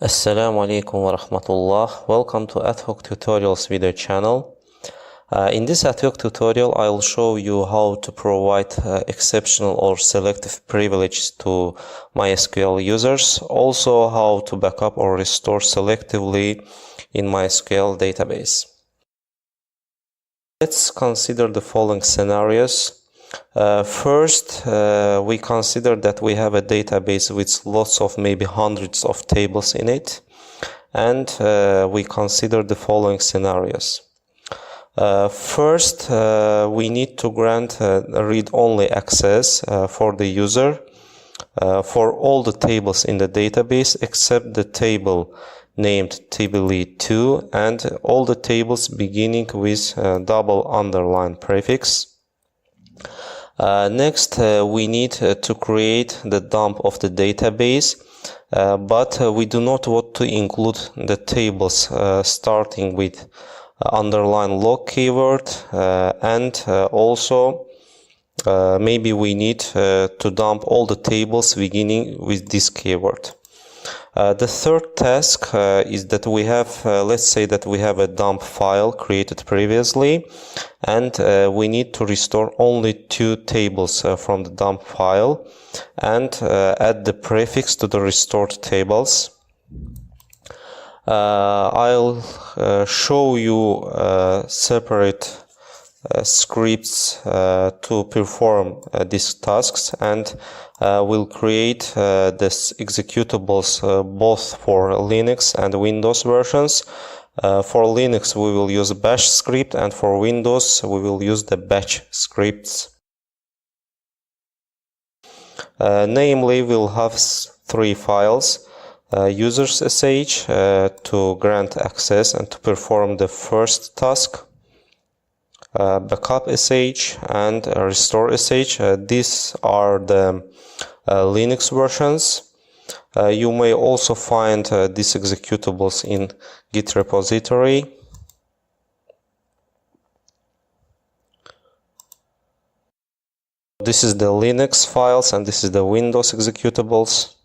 Assalamu alaikum wa rahmatullah. Welcome to Ad Hoc Tutorials video channel. In this Ad Hoc tutorial, I will show you how to provide exceptional or selective privileges to MySQL users. Also, how to backup or restore selectively in MySQL database. Let's consider the following scenarios. First, we consider that we have a database with lots of maybe hundreds of tables in it, and we consider the following scenarios. First, we need to grant read-only access for the user for all the tables in the database except the table named table2 and all the tables beginning with double underline prefix. Next, we need to create the dump of the database, but we do not want to include the tables starting with underline log keyword, and also maybe we need to dump all the tables beginning with this keyword. The third task is that we have, let's say that we have a dump file created previously, and we need to restore only two tables from the dump file and add the prefix to the restored tables. I'll show you separate scripts to perform these tasks, and we'll create these executables both for Linux and Windows versions. For Linux we will use bash script, and for Windows we will use the batch scripts. Namely, we'll have three files: users.sh to grant access and to perform the first task, backup.sh and restore.sh. These are the Linux versions. You may also find these executables in Git repository. This is the Linux files and this is the Windows executables.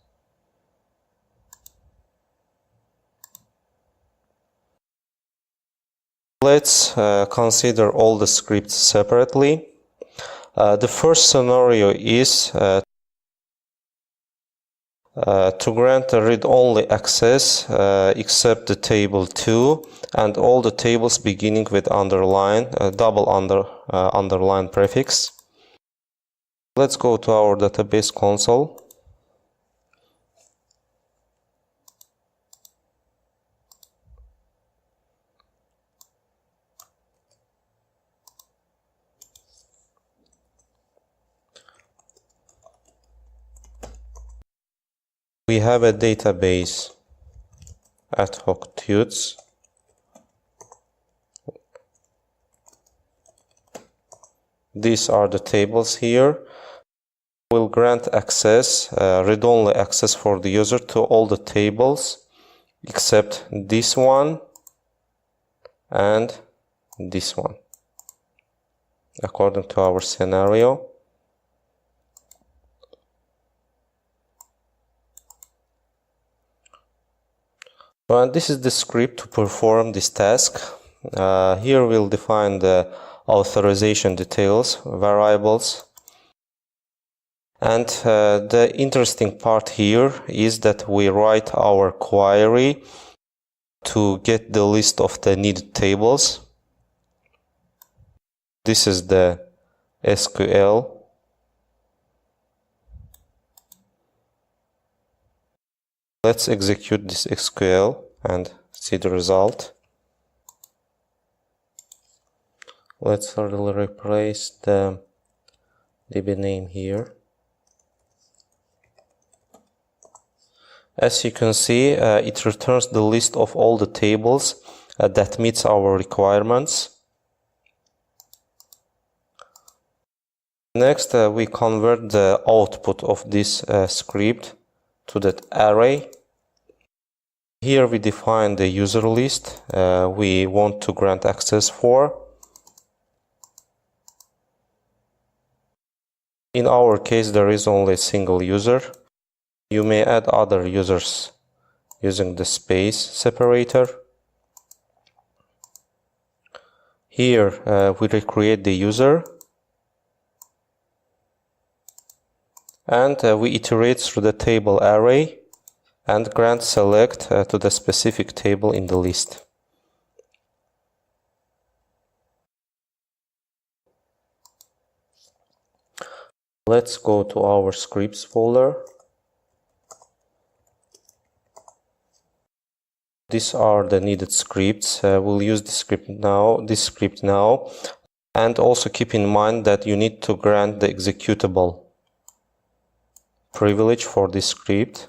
Let's consider all the scripts separately. The first scenario is to grant a read-only access except the table 2 and all the tables beginning with underline, double underline prefix. Let's go to our database console. We have a database ad hoc tutes. These are the tables here. We'll grant access, read-only access for the user to all the tables except this one and this one, according to our scenario. And this is the script to perform this task. Here we'll define the authorization details, variables. And the interesting part here is that we write our query to get the list of the needed tables. This is the SQL. Let's execute this SQL and see the result. Let's replace the DB name here. As you can see, it returns the list of all the tables that meets our requirements. Next, we convert the output of this script to that array. Here we define the user list we want to grant access for. In our case, there is only a single user. You may add other users using the space separator. Here we recreate the user, and we iterate through the table array and grant select to the specific table in the list. Let's go to our scripts folder. These are the needed scripts. We'll use this script now, and also keep in mind that you need to grant the executable privilege for this script.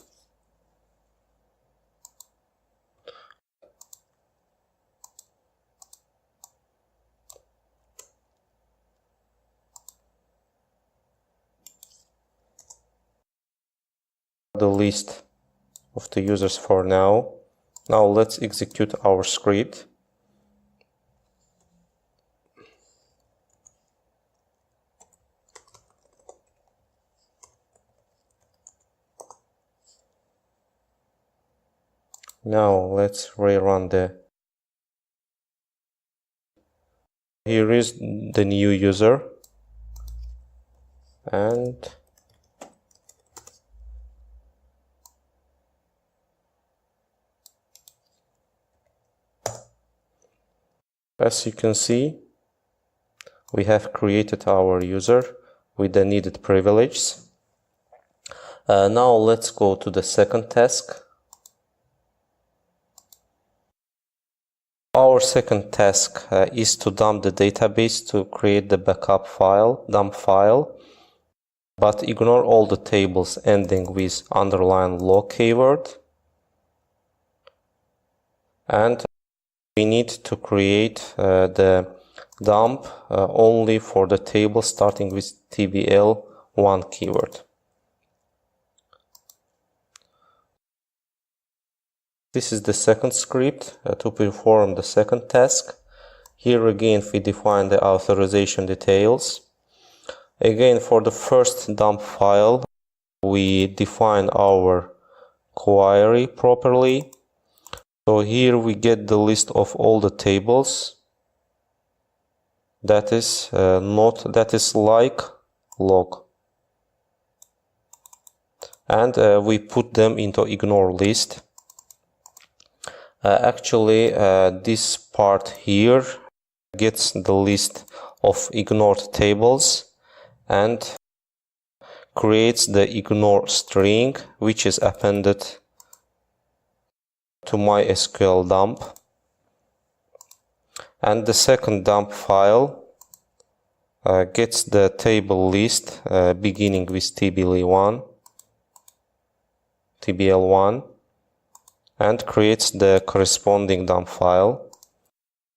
The list of the users for now. Now let's execute our script. Now let's rerun here is the new user, and as you can see, we have created our user with the needed privileges. Now let's go to the second task. Our second task is to dump the database to create the backup file, dump file, but ignore all the tables ending with _log keyword. And we need to create the dump only for the table starting with TBL1 keyword. This is the second script to perform the second task. Here again we define the authorization details. Again, for the first dump file, we define our query properly. So here we get the list of all the tables that is like log, and we put them into ignore list. Actually, this part here gets the list of ignored tables and creates the ignore string, which is appended to MySQL dump. And the second dump file gets the table list beginning with TBL1, and creates the corresponding dump file.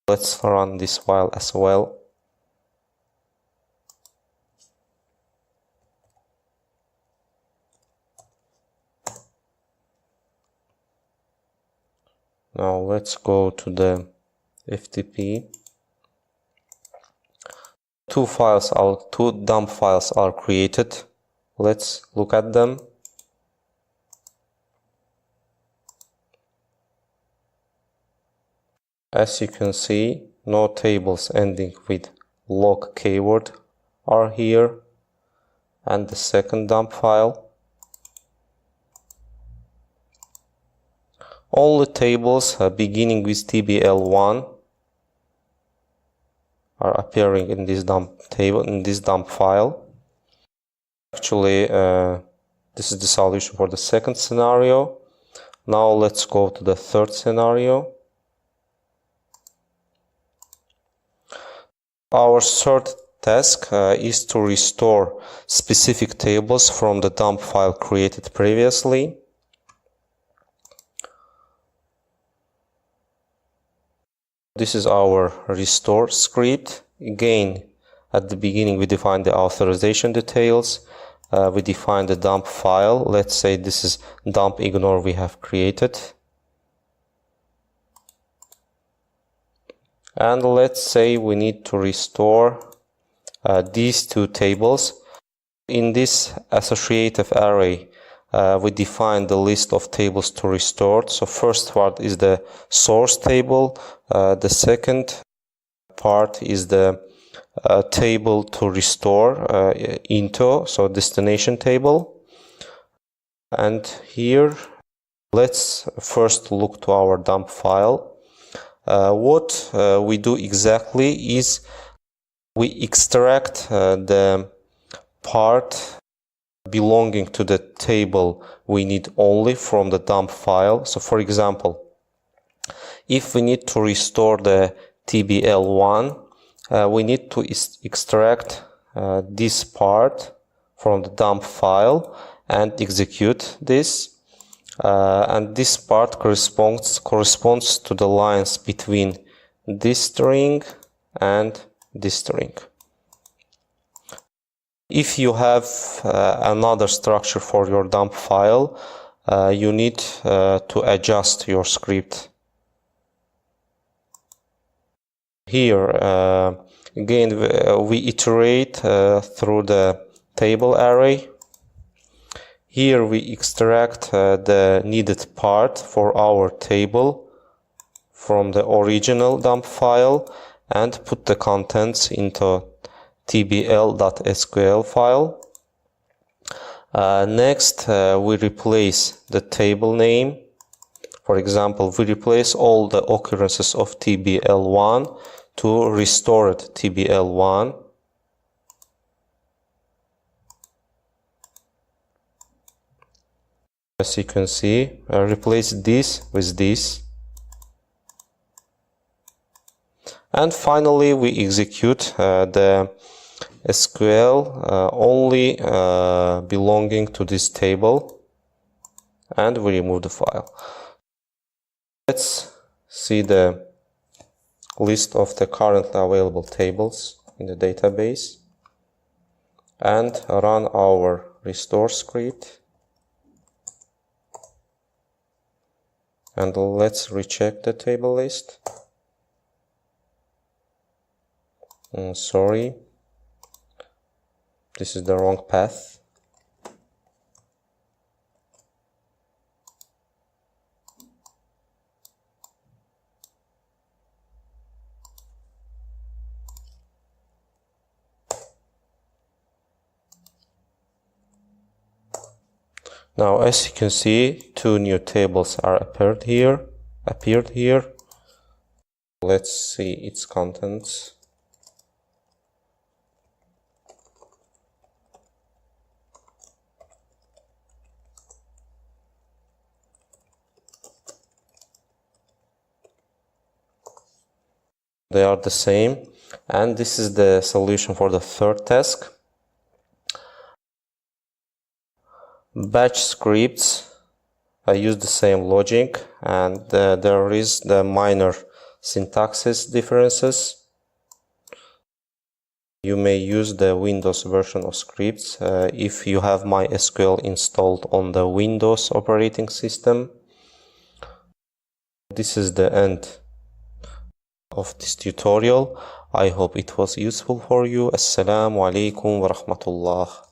Let's run this file as well. Now let's go to the FTP. Two dump files are created. Let's look at them. As you can see, no tables ending with log keyword are here, and the second dump file. All the tables beginning with TBL1 are appearing in this dump file. Actually, this is the solution for the second scenario. Now let's go to the third scenario. Our third task is to restore specific tables from the dump file created previously. This is our restore script. Again, at the beginning we define the authorization details. We define the dump file. Let's say this is dump ignore we have created. And let's say we need to restore these two tables. In this associative array, we define the list of tables to restore. So first part is the source table. The second part is the table to restore into, so destination table. And here, let's first look to our dump file. What we do exactly is we extract the part belonging to the table we need only from the dump file. So for example, if we need to restore the TBL1, we need to extract this part from the dump file and execute this. And this part corresponds to the lines between this string and this string. If you have another structure for your dump file, you need to adjust your script. Here, again, we iterate through the table array. Here we extract the needed part for our table from the original dump file and put the contents into tbl.sql file. Next, we replace the table name. For example, we replace all the occurrences of tbl1 to restored tbl1. As you can see, replace this with this. And finally, we execute the SQL only belonging to this table, and we remove the file. Let's see the list of the currently available tables in the database and run our restore script. And let's recheck the table list. Sorry, this is the wrong path. Now, as you can see, two new tables are appeared here. Let's see its contents. They are the same, and this is the solution for the third task. Batch scripts use the same logic, and there is the minor syntaxes differences. You may use the Windows version of scripts if you have MySQL installed on the Windows operating system. This is the end of this tutorial. I hope it was useful for you. Assalamu alaikum wa rahmatullah.